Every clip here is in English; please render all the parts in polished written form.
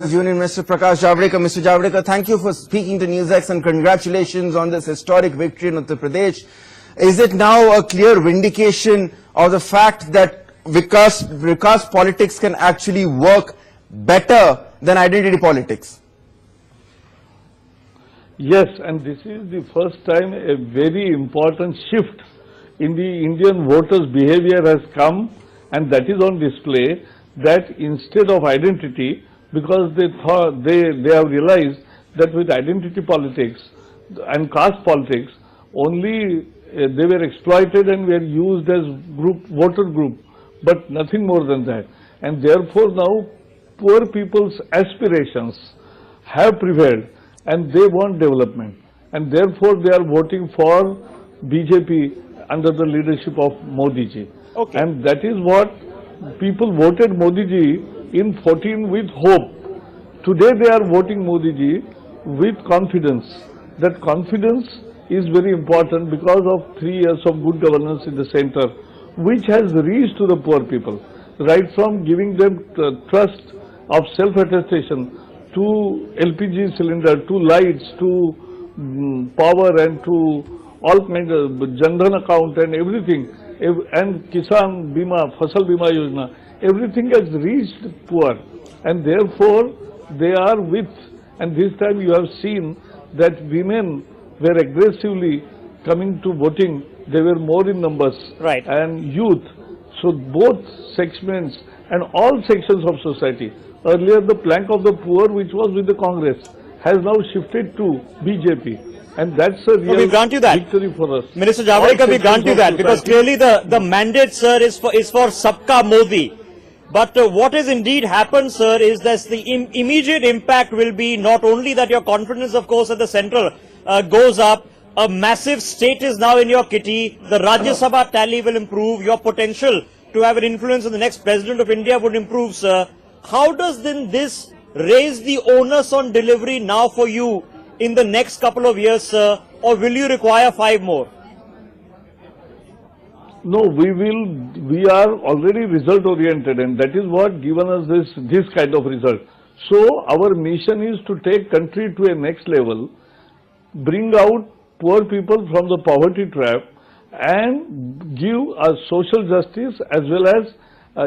Union, Mr. Prakash Javadekar. Mr. Javadekar, thank you for speaking to NewsX and congratulations on this historic victory in Uttar Pradesh. Is it now a clear vindication of the fact that Vikas politics can actually work better than identity politics? Yes, and this is the first time a very important shift in the Indian voters' behavior has come, and that is on display, that instead of identity, because they have realized that with identity politics and caste politics, only they were exploited and were used as voter group, but nothing more than that. And therefore now poor people's aspirations have prevailed and they want development. And therefore they are voting for BJP under the leadership of Modi ji. Okay. And that is what people voted Modi ji in 14 with hope. Today they are voting Modi ji with confidence. That confidence is very important because of 3 years of good governance in the center, which has reached to the poor people, right from giving them trust of self-attestation to LPG cylinder, to lights, to power, and to all kinds of Jan Dhan account and everything, and Kisan Bima, Fasal Bima Yojana, everything has reached poor, and therefore they are with, and this time you have seen that women were aggressively coming to voting. They were more in numbers, right, and youth. So both segments and all sections of society. Earlier the plank of the poor, which was with the Congress, has now shifted to BJP. And that's a real victory for us. Minister Javadekar, we grant you that, because clearly the mandate, sir, is for Sabka Modi. But what has indeed happened, sir, is that the immediate impact will be not only that your confidence, of course, at the central goes up, a massive state is now in your kitty, the Rajya Sabha tally will improve, your potential to have an influence on the next president of India would improve, sir. How does then this raise the onus on delivery now for you in the next couple of years, sir, or will you require 5 more? No, we are already result oriented, and that is what given us this kind of result. So our mission is to take country to a next level, bring out poor people from the poverty trap, and give a social justice as well as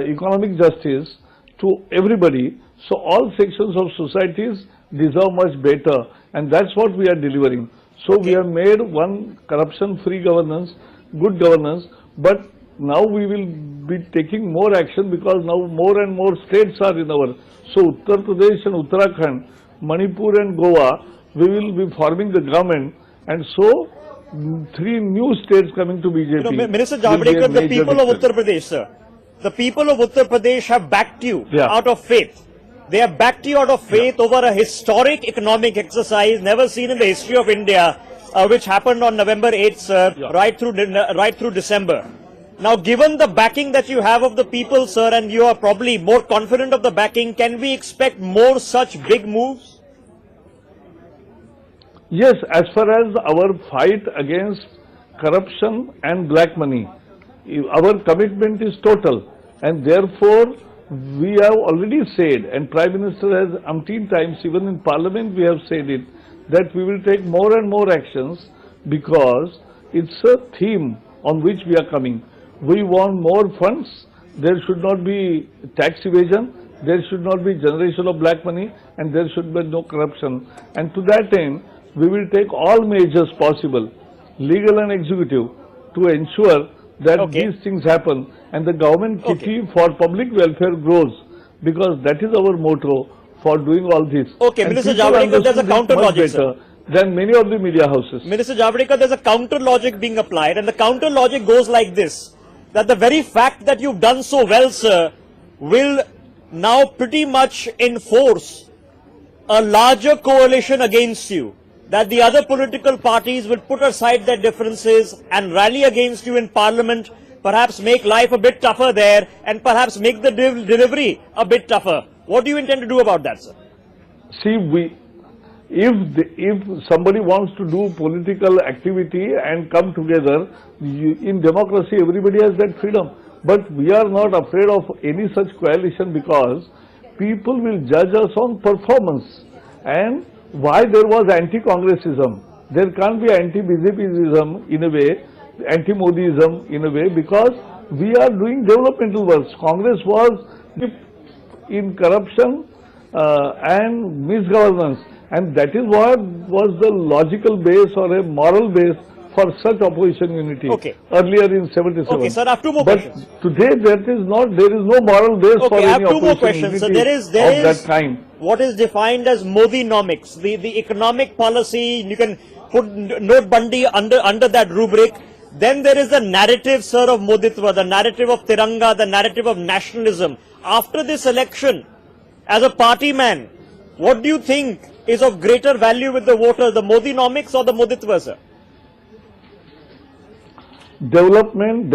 economic justice to everybody. So all sections of societies deserve much better, and that's what we are delivering. So we have made one corruption-free governance, good governance, but now we will be taking more action because now more and more states are in our. So Uttar Pradesh and Uttarakhand, Manipur and Goa, we will be forming the government, and so 3 new states coming to BJP. You know, Minister Javadekar, the people of Uttar Pradesh, sir, the people of Uttar Pradesh have backed you out of faith. They have backed you out of faith over a historic economic exercise never seen in the history of India, which happened on November 8th, sir, right through December. Now, given the backing that you have of the people, sir, and you are probably more confident of the backing, can we expect more such big moves? Yes, as far as our fight against corruption and black money, our commitment is total, and therefore we have already said, and Prime Minister has umpteen times, even in Parliament we have said it, that we will take more and more actions because it's a theme on which we are coming. We want more funds, there should not be tax evasion, there should not be generation of black money, and there should be no corruption. And to that end, we will take all measures possible, legal and executive, to ensure that these things happen and the government kitty for public welfare grows, because that is our motto for doing all this. Okay, and Minister Javadekar, there's a counter logic, sir, than many of the media houses. Minister Javadekar, there's a counter logic being applied, and the counter logic goes like this, that the very fact that you've done so well, sir, will now pretty much enforce a larger coalition against you, that the other political parties will put aside their differences and rally against you in Parliament, perhaps make life a bit tougher there, and perhaps make the delivery a bit tougher. What do you intend to do about that, sir? See, if somebody wants to do political activity and come together, in democracy everybody has that freedom. But we are not afraid of any such coalition because people will judge us on performance and why there was anti-Congressism. There can't be anti-BJPism in a way, anti-Modiism in a way, because we are doing developmental works. Congress was in corruption and misgovernance, and that is what was the logical base or a moral base for such opposition unity earlier in 77. Okay, sir, I have two more but questions. Today there is no moral base for Okay, I have any two more opposition questions. So unity there of is that kind. what is defined as Modinomics, the economic policy. You can put Note Bandi under that rubric. Then there is the narrative, sir, of Moditva, the narrative of Tiranga, the narrative of nationalism. After this election, as a party man, what do you think is of greater value with the voters, the Modinomics or the Moditva, sir? Development.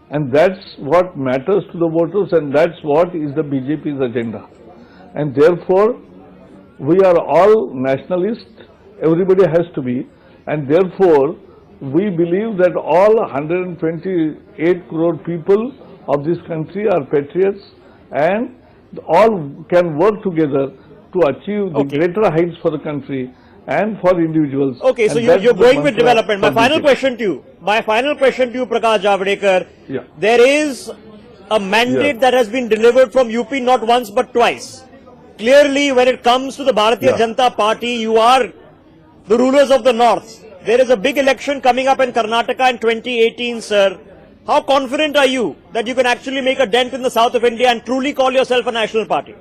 And that's what matters to the voters, and that's what is the BJP's agenda. And therefore, we are all nationalists, everybody has to be, and therefore, we believe that all 128 crore people of this country are patriots, and all can work together to achieve the greater heights for the country and for individuals. Okay, so you're going with development. My final question to you, Prakash Javadekar, there is a mandate that has been delivered from UP not once but twice. Clearly, when it comes to the Bharatiya Janata Party, you are the rulers of the north. There is a big election coming up in Karnataka in 2018, sir. How confident are you that you can actually make a dent in the south of India and truly call yourself a national party?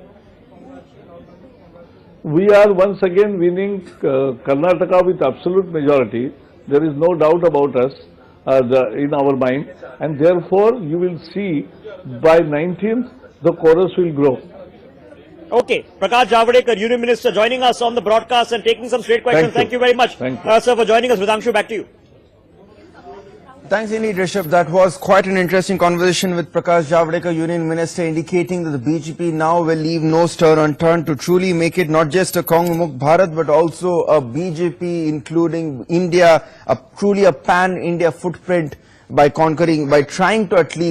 We are once again winning Karnataka with absolute majority. There is no doubt about us in our mind, and therefore you will see by 19th the chorus will grow. Okay, Prakash Javadekar, Union Minister, joining us on the broadcast and taking some straight questions. Thank you very much, sir, for joining us. Vidhanshu, back to you. Thanks indeed, Rishabh. That was quite an interesting conversation with Prakash Javadekar, Union Minister, indicating that the BJP now will leave no stone unturned to truly make it not just a Kongmukh Bharat, but also a BJP including India, truly a pan-India footprint by trying to at least